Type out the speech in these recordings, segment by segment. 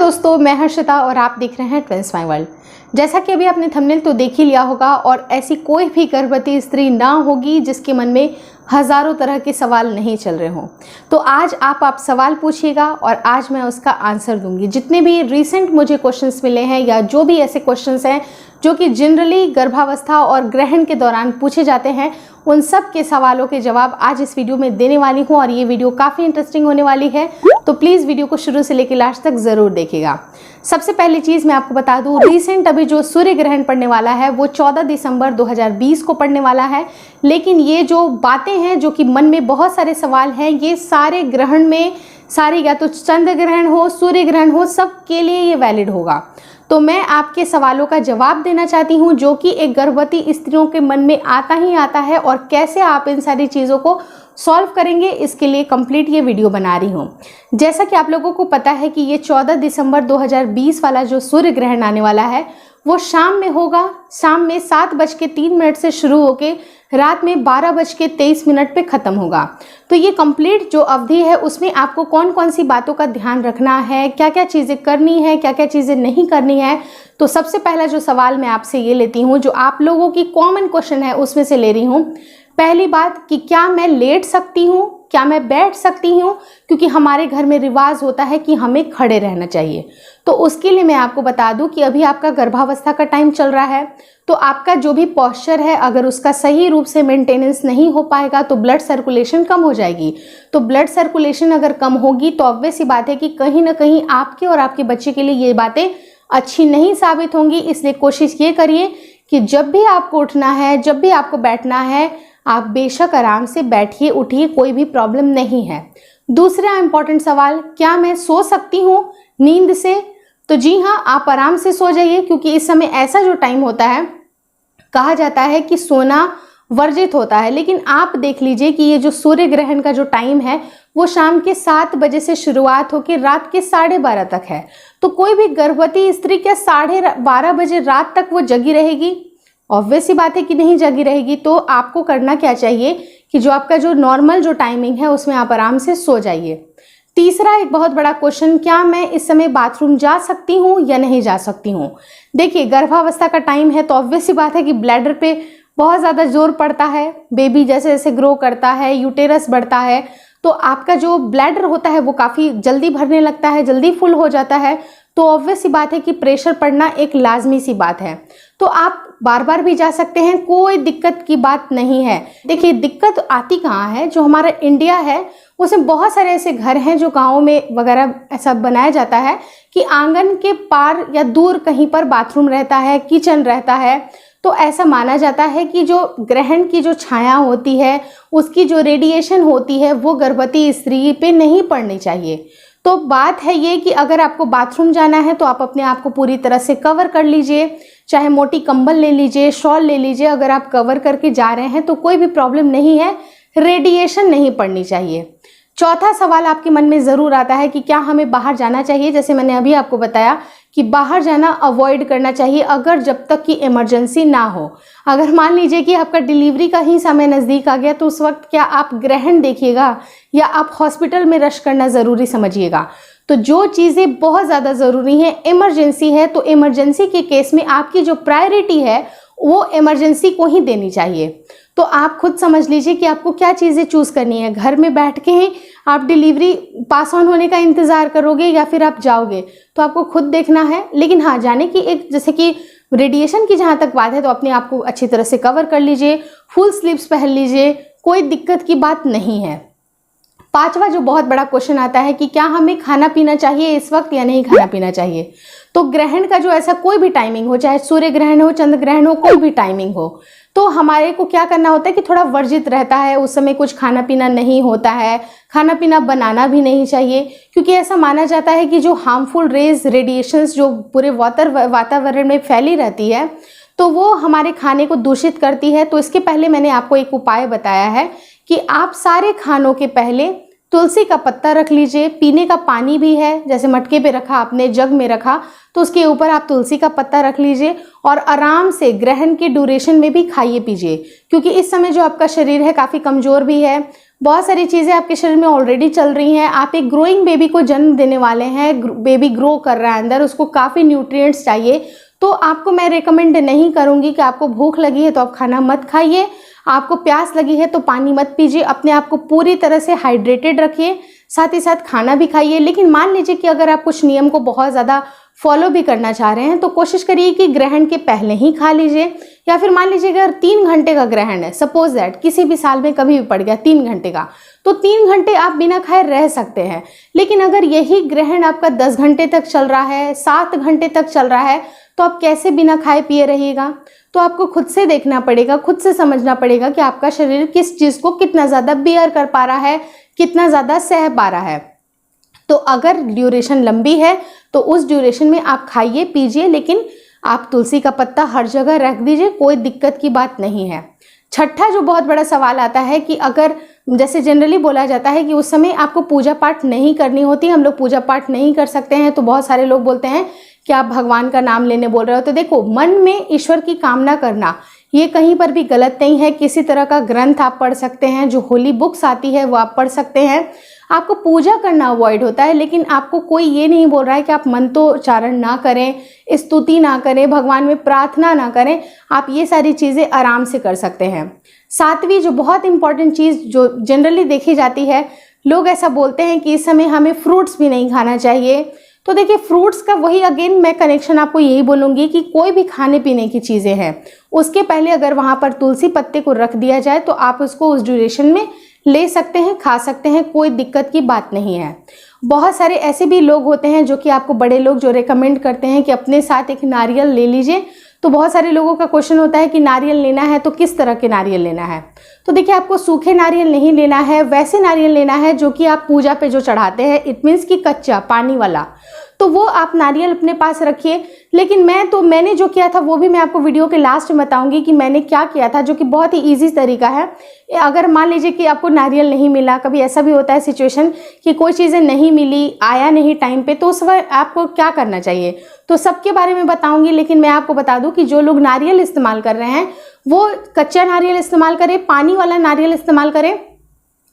दोस्तों, मैं हर्षिता और आप देख रहे हैं ट्विंस माय वर्ल्ड। जैसा कि अभी आपने थंबनेल तो देख ही लिया होगा और ऐसी कोई भी गर्भवती स्त्री ना होगी जिसके मन में हज़ारों तरह के सवाल नहीं चल रहे हों। तो आज आप सवाल पूछिएगा और आज मैं उसका आंसर दूंगी। जितने भी रिसेंट मुझे क्वेश्चंस मिले हैं या जो भी ऐसे क्वेश्चंस हैं जो कि जनरली गर्भावस्था और ग्रहण के दौरान पूछे जाते हैं, उन सब के सवालों के जवाब आज इस वीडियो में देने वाली हूँ और ये वीडियो काफ़ी इंटरेस्टिंग होने वाली है। तो प्लीज़ वीडियो को शुरू से लेकर लास्ट तक ज़रूर देखिएगा। सबसे पहली चीज़ मैं आपको बता दूँ, रिसेंट अभी जो सूर्य ग्रहण पड़ने वाला है वो 14 दिसंबर 2020 को पड़ने वाला है। लेकिन ये जो बातें हैं जो कि मन में बहुत सारे सवाल हैं, ये सारे ग्रहण में सारे या तो चंद्र ग्रहण हो, सूर्य ग्रहण हो, सबके लिए ये वैलिड होगा। तो मैं आपके सवालों का जवाब देना चाहती हूँ जो कि एक गर्भवती स्त्रियों के मन में आता ही आता है और कैसे आप इन सारी चीज़ों को सॉल्व करेंगे, इसके लिए कंप्लीट ये वीडियो बना रही हूँ। जैसा कि आप लोगों को पता है कि ये 14 दिसंबर 2020 वाला जो सूर्य ग्रहण आने वाला है वो शाम में होगा। शाम में 7:03 से शुरू होके रात में 12:23 पे ख़त्म होगा। तो ये कंप्लीट जो अवधि है उसमें आपको कौन कौन सी बातों का ध्यान रखना है, क्या क्या चीज़ें करनी है, क्या क्या चीज़ें नहीं करनी है। तो सबसे पहला जो सवाल मैं आपसे ये लेती हूँ, जो आप लोगों की कॉमन क्वेश्चन है उसमें से ले रही हूँ। पहली बात कि क्या मैं लेट सकती हूँ, क्या मैं बैठ सकती हूँ, क्योंकि हमारे घर में रिवाज होता है कि हमें खड़े रहना चाहिए। तो उसके लिए मैं आपको बता दूं कि अभी आपका गर्भावस्था का टाइम चल रहा है, तो आपका जो भी पॉस्चर है अगर उसका सही रूप से मेंटेनेंस नहीं हो पाएगा तो ब्लड सर्कुलेशन कम हो जाएगी। तो ब्लड सर्कुलेशन अगर कम होगी तो ऑब्वियस सी बात है कि कहीं ना कहीं आपके और आपके बच्चे के लिए ये बातें अच्छी नहीं साबित होंगी। इसलिए कोशिश ये करिए कि जब भी आपको उठना है, जब भी आपको बैठना है, आप बेशक आराम से बैठिए उठिए, कोई भी प्रॉब्लम नहीं है। दूसरा इंपॉर्टेंट सवाल, क्या मैं सो सकती हूँ नींद से? तो जी हाँ, आप आराम से सो जाइए, क्योंकि इस समय ऐसा जो टाइम होता है, कहा जाता है कि सोना वर्जित होता है। लेकिन आप देख लीजिए कि ये जो सूर्य ग्रहण का जो टाइम है वो शाम के 7 बजे से शुरुआत होकर रात के 12:30 तक है। तो कोई भी गर्भवती स्त्री क्या 12:30 बजे रात तक वो जगी रहेगी? ऑब्वियस सी बात है कि नहीं जगी रहेगी। तो आपको करना क्या चाहिए कि जो आपका जो नॉर्मल जो टाइमिंग है उसमें आप आराम से सो जाइए। तीसरा एक बहुत बड़ा क्वेश्चन, क्या मैं इस समय बाथरूम जा सकती हूँ या नहीं जा सकती हूँ? देखिए, गर्भावस्था का टाइम है तो ऑब्वियस सी बात है कि ब्लैडर पे बहुत ज़्यादा जोर पड़ता है। बेबी जैसे जैसे ग्रो करता है, यूटेरस बढ़ता है, तो आपका जो ब्लैडर होता है वो काफ़ी जल्दी भरने लगता है, जल्दी फुल हो जाता है। तो ऑब्वियस सी बात है कि प्रेशर पड़ना एक लाजमी सी बात है। तो आप बार बार भी जा सकते हैं, कोई दिक्कत की बात नहीं है। देखिए, दिक्कत आती कहाँ है, जो हमारा इंडिया है उसमें बहुत सारे ऐसे घर हैं जो गाँव में वगैरह ऐसा बनाया जाता है कि आंगन के पार या दूर कहीं पर बाथरूम रहता है, किचन रहता है। तो ऐसा माना जाता है कि जो ग्रहण की जो छाया होती है, उसकी जो रेडिएशन होती है वो गर्भवती स्त्री पे नहीं पड़नी चाहिए। तो बात है ये कि अगर आपको बाथरूम जाना है तो आप अपने आप को पूरी तरह से कवर कर लीजिए, चाहे मोटी कंबल ले लीजिए, शॉल ले लीजिए। अगर आप कवर करके जा रहे हैं तो कोई भी प्रॉब्लम नहीं है, रेडिएशन नहीं पड़नी चाहिए। चौथा सवाल आपके मन में ज़रूर आता है कि क्या हमें बाहर जाना चाहिए? जैसे मैंने अभी आपको बताया कि बाहर जाना अवॉइड करना चाहिए अगर जब तक कि इमरजेंसी ना हो। अगर मान लीजिए कि आपका डिलीवरी का ही समय नज़दीक आ गया तो उस वक्त क्या आप ग्रहण देखिएगा या आप हॉस्पिटल में रश करना ज़रूरी समझिएगा? तो जो चीज़ें बहुत ज़्यादा ज़रूरी हैं, इमरजेंसी है, तो इमरजेंसी के केस में आपकी जो प्रायोरिटी है वो इमरजेंसी को ही देनी चाहिए। तो आप खुद समझ लीजिए कि आपको क्या चीज़ें चूज़ करनी है। घर में बैठ के ही आप डिलीवरी पास ऑन होने का इंतज़ार करोगे या फिर आप जाओगे, तो आपको खुद देखना है। लेकिन हाँ, जाने की एक जैसे कि रेडिएशन की जहाँ तक बात है तो अपने आप को अच्छी तरह से कवर कर लीजिए, फुल स्लीव्स पहन लीजिए, कोई दिक्कत की बात नहीं है। पांचवा जो बहुत बड़ा क्वेश्चन आता है कि क्या हमें खाना पीना चाहिए इस वक्त या नहीं खाना पीना चाहिए? तो ग्रहण का जो ऐसा कोई भी टाइमिंग हो, चाहे सूर्य ग्रहण हो, चंद्र ग्रहण हो, कोई भी टाइमिंग हो, तो हमारे को क्या करना होता है कि थोड़ा वर्जित रहता है। उस समय कुछ खाना पीना नहीं होता है, खाना पीना बनाना भी नहीं चाहिए, क्योंकि ऐसा माना जाता है कि जो हार्मफुल रेज रेडिएशंस जो पूरे वातावरण में फैली रहती है तो वो हमारे खाने को दूषित करती है। तो इसके पहले मैंने आपको एक उपाय बताया है कि आप सारे खानों के पहले तुलसी का पत्ता रख लीजिए। पीने का पानी भी है, जैसे मटके पे रखा आपने, जग में रखा, तो उसके ऊपर आप तुलसी का पत्ता रख लीजिए और आराम से ग्रहण के ड्यूरेशन में भी खाइए पीजिए। क्योंकि इस समय जो आपका शरीर है काफ़ी कमज़ोर भी है, बहुत सारी चीज़ें आपके शरीर में ऑलरेडी चल रही हैं। आप एक ग्रोइंग बेबी को जन्म देने वाले हैं, बेबी ग्रो कर रहा है अंदर, उसको काफ़ी न्यूट्रिएंट्स चाहिए। तो आपको मैं रेकमेंड नहीं करूँगी कि आपको भूख लगी है तो आप खाना मत खाइए, आपको प्यास लगी है तो पानी मत पीजिए, अपने आप को पूरी तरह से हाइड्रेटेड रखिए, साथ ही साथ खाना भी खाइए। लेकिन मान लीजिए कि अगर आप कुछ नियम को बहुत ज़्यादा फॉलो भी करना चाह रहे हैं तो कोशिश करिए कि ग्रहण के पहले ही खा लीजिए, या फिर मान लीजिए अगर 3 घंटे का ग्रहण है, सपोज दैट किसी भी साल में कभी भी पड़ गया 3 घंटे का, तो 3 घंटे आप बिना खाए रह सकते हैं। लेकिन अगर यही ग्रहण आपका 10 घंटे तक चल रहा है, 7 घंटे तक चल रहा है, तो आप कैसे बिना खाए पिए रहिएगा? तो आपको खुद से देखना पड़ेगा, खुद से समझना पड़ेगा कि आपका शरीर किस चीज़ को कितना ज़्यादा बियर कर पा रहा है, कितना ज़्यादा सह पा रहा है। तो अगर ड्यूरेशन लंबी है तो उस ड्यूरेशन में आप खाइए पीजिए, लेकिन आप तुलसी का पत्ता हर जगह रख दीजिए, कोई दिक्कत की बात नहीं है। छठा जो बहुत बड़ा सवाल आता है कि अगर जैसे जनरली बोला जाता है कि उस समय आपको पूजा पाठ नहीं करनी होती, हम लोग पूजा पाठ नहीं कर सकते हैं, तो बहुत सारे लोग बोलते हैं कि आप भगवान का नाम लेने बोल रहे हो। तो देखो, मन में ईश्वर की कामना करना ये कहीं पर भी गलत नहीं है। किसी तरह का ग्रंथ आप पढ़ सकते हैं, जो होली बुक्स आती है वो आप पढ़ सकते हैं। आपको पूजा करना अवॉइड होता है, लेकिन आपको कोई ये नहीं बोल रहा है कि आप मंत्रोच्चारण ना करें, स्तुति ना करें, भगवान में प्रार्थना ना करें। आप ये सारी चीज़ें आराम से कर सकते हैं। सातवीं जो बहुत इंपॉर्टेंट चीज़ जो जनरली देखी जाती है, लोग ऐसा बोलते हैं कि इस समय हमें फ्रूट्स भी नहीं खाना चाहिए। तो देखिए, फ्रूट्स का वही अगेन मैं कनेक्शन आपको यही बोलूँगी कि कोई भी खाने पीने की चीज़ें हैं, उसके पहले अगर वहाँ पर तुलसी पत्ते को रख दिया जाए तो आप उसको उस ड्यूरेशन में ले सकते हैं, खा सकते हैं, कोई दिक्कत की बात नहीं है। बहुत सारे ऐसे भी लोग होते हैं जो कि आपको बड़े लोग जो रेकमेंड करते हैं कि अपने साथ एक नारियल ले लीजिए। तो बहुत सारे लोगों का क्वेश्चन होता है कि नारियल लेना है तो किस तरह के नारियल लेना है? तो देखिए, आपको सूखे नारियल नहीं लेना है, वैसे नारियल लेना है जो कि आप पूजा पे जो चढ़ाते हैं, इट मीन्स कि कच्चा पानी वाला, तो वो आप नारियल अपने पास रखिए। लेकिन मैंने जो किया था वो भी मैं आपको वीडियो के लास्ट में बताऊंगी कि मैंने क्या किया था, जो कि बहुत ही इजी तरीका है। अगर मान लीजिए कि आपको नारियल नहीं मिला, कभी ऐसा भी होता है सिचुएशन कि कोई चीज़ें नहीं मिली, आया नहीं टाइम पे, तो उस वक्त आपको क्या करना चाहिए, तो सबके बारे में बताऊंगी। लेकिन मैं आपको बता दूं कि जो लोग नारियल इस्तेमाल कर रहे हैं वो कच्चा नारियल इस्तेमाल करें, पानी वाला नारियल इस्तेमाल करें।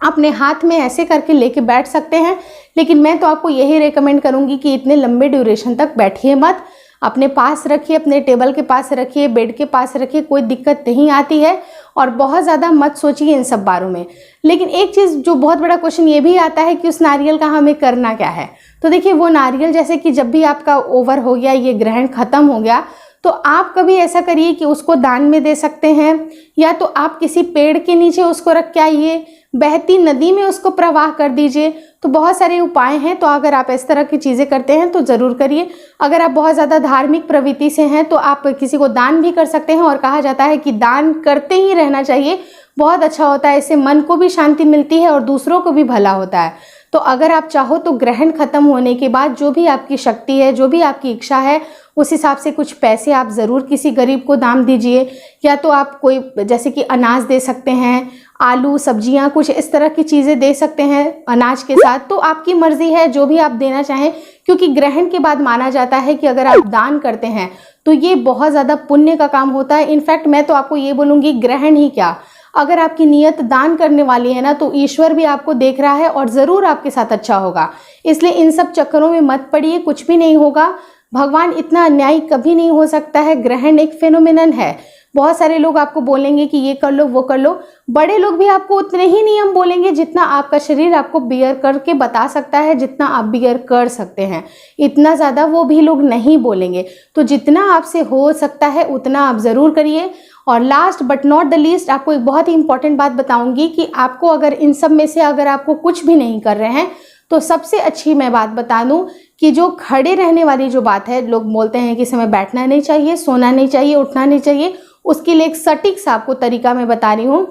अपने हाथ में ऐसे करके लेके बैठ सकते हैं, लेकिन मैं तो आपको यही रेकमेंड करूंगी कि इतने लंबे ड्यूरेशन तक बैठिए मत, अपने पास रखिए, अपने टेबल के पास रखिए, बेड के पास रखिए, कोई दिक्कत नहीं आती है। और बहुत ज़्यादा मत सोचिए इन सब बारों में। लेकिन एक चीज़ जो बहुत बड़ा क्वेश्चन ये भी आता है कि उस नारियल का हमें करना क्या है। तो देखिए, वो नारियल जैसे कि जब भी आपका ओवर हो गया, ये ग्रहण खत्म हो गया, तो आप कभी ऐसा करिए कि उसको दान में दे सकते हैं, या तो आप किसी पेड़ के नीचे उसको रख के आइए, बहती नदी में उसको प्रवाह कर दीजिए। तो बहुत सारे उपाय हैं, तो अगर आप इस तरह की चीज़ें करते हैं तो ज़रूर करिए। अगर आप बहुत ज़्यादा धार्मिक प्रवृत्ति से हैं तो आप किसी को दान भी कर सकते हैं, और कहा जाता है कि दान करते ही रहना चाहिए, बहुत अच्छा होता है, इससे मन को भी शांति मिलती है और दूसरों को भी भला होता है। तो अगर आप चाहो तो ग्रहण खत्म होने के बाद जो भी आपकी शक्ति है, जो भी आपकी इच्छा है, उस हिसाब से कुछ पैसे आप ज़रूर किसी गरीब को दान दीजिए, या तो आप कोई जैसे कि अनाज दे सकते हैं, आलू, सब्जियां, कुछ इस तरह की चीज़ें दे सकते हैं अनाज के साथ। तो आपकी मर्ज़ी है जो भी आप देना चाहें, क्योंकि ग्रहण के बाद माना जाता है कि अगर आप दान करते हैं तो ये बहुत ज़्यादा पुण्य का काम होता है। इनफैक्ट मैं तो आपको ये बोलूँगी, ग्रहण ही क्या, अगर आपकी नीयत दान करने वाली है ना, तो ईश्वर भी आपको देख रहा है और ज़रूर आपके साथ अच्छा होगा। इसलिए इन सब चक्करों में मत पड़िए, कुछ भी नहीं होगा। भगवान इतना अन्यायी कभी नहीं हो सकता है। ग्रहण एक फेनोमेनन है। बहुत सारे लोग आपको बोलेंगे कि ये कर लो, वो कर लो। बड़े लोग भी आपको उतने ही नियम बोलेंगे जितना आपका शरीर आपको बियर करके बता सकता है, जितना आप बियर कर सकते हैं, इतना ज़्यादा वो भी लोग नहीं बोलेंगे। तो जितना आपसे हो सकता है उतना आप ज़रूर करिए। और last but not the least, आपको एक बहुत ही इंपॉर्टेंट बात बताऊंगी कि आपको अगर इन सब में से अगर आपको कुछ भी नहीं कर रहे हैं, तो सबसे अच्छी मैं बात बता दूं कि जो खड़े रहने वाली जो बात है, लोग बोलते हैं कि समय बैठना नहीं चाहिए, सोना नहीं चाहिए, उठना नहीं चाहिए, उसके लिए एक सटीक सा आपको तरीका मैं बता रही हूँ।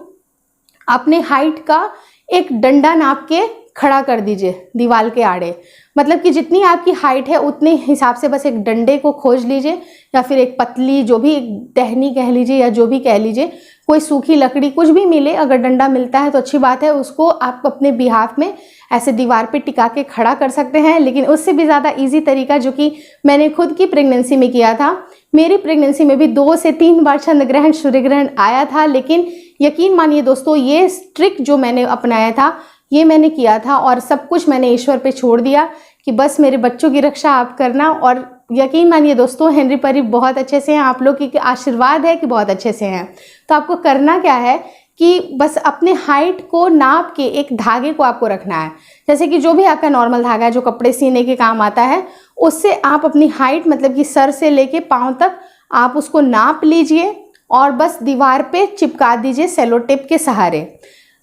अपने हाइट का एक डंडा नाप के खड़ा कर दीजिए दीवार के आड़े, मतलब कि जितनी आपकी हाइट है उतने हिसाब से बस एक डंडे को खोज लीजिए, या फिर एक पतली जो भी टहनी कह लीजिए या जो भी कह लीजिए, कोई सूखी लकड़ी कुछ भी मिले, अगर डंडा मिलता है तो अच्छी बात है, उसको आप अपने बिहाफ में ऐसे दीवार पे टिका के खड़ा कर सकते हैं। लेकिन उससे भी ज़्यादा इजी तरीका जो कि मैंने खुद की प्रेगनेंसी में किया था, मेरी प्रेगनेंसी में भी 2 से 3 बार चंद्र ग्रहण सूर्य ग्रहण आया था, लेकिन यकीन मानिए दोस्तों ये ट्रिक जो मैंने अपनाया था, ये मैंने किया था और सब कुछ मैंने ईश्वर पे छोड़ दिया कि बस मेरे बच्चों की रक्षा आप करना। और यकीन मानिए दोस्तों हेनरी परी बहुत अच्छे से हैं, आप लोग की आशीर्वाद है कि बहुत अच्छे से हैं। तो आपको करना क्या है कि बस अपने हाइट को नाप के एक धागे को आपको रखना है, जैसे कि जो भी आपका नॉर्मल धागा है जो कपड़े सीने के काम आता है, उससे आप अपनी हाइट मतलब कि सर से लेके पाँव तक आप उसको नाप लीजिए और बस दीवार पे चिपका दीजिए सेलो टेप के सहारे।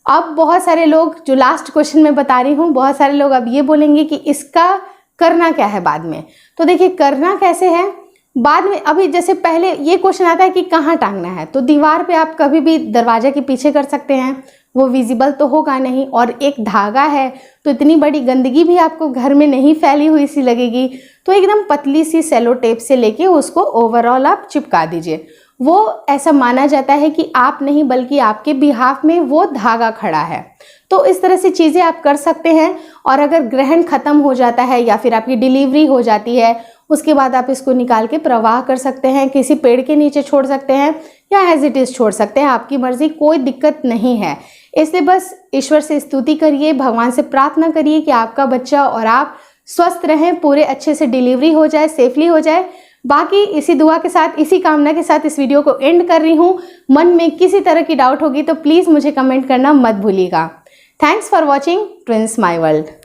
अब बहुत सारे लोग, जो लास्ट क्वेश्चन मैं बता रही हूँ, बहुत सारे लोग अब ये बोलेंगे कि इसका करना क्या है बाद में। तो देखिए करना कैसे है बाद में, अभी जैसे पहले ये क्वेश्चन आता है कि कहाँ टांगना है, तो दीवार पे आप कभी भी दरवाजे के पीछे कर सकते हैं, वो विजिबल तो होगा नहीं, और एक धागा है तो इतनी बड़ी गंदगी भी आपको घर में नहीं फैली हुई सी लगेगी। तो एकदम पतली सी सेलो टेप से लेके उसको ओवरऑल आप चिपका दीजिए। वो ऐसा माना जाता है कि आप नहीं बल्कि आपके बिहाफ में वो धागा खड़ा है। तो इस तरह से चीज़ें आप कर सकते हैं। और अगर ग्रहण खत्म हो जाता है या फिर आपकी डिलीवरी हो जाती है, उसके बाद आप इसको निकाल के प्रवाह कर सकते हैं, किसी पेड़ के नीचे छोड़ सकते हैं या एज इट इज़ छोड़ सकते हैं, आपकी मर्जी, कोई दिक्कत नहीं है। इसलिए बस ईश्वर से स्तुति करिए, भगवान से प्रार्थना करिए कि आपका बच्चा और आप स्वस्थ रहें, पूरे अच्छे से डिलीवरी हो जाए, सेफली हो जाए। बाकी इसी दुआ के साथ, इसी कामना के साथ इस वीडियो को एंड कर रही हूँ। मन में किसी तरह की डाउट होगी तो प्लीज़ मुझे कमेंट करना मत भूलिएगा। Thanks for watching twins my world.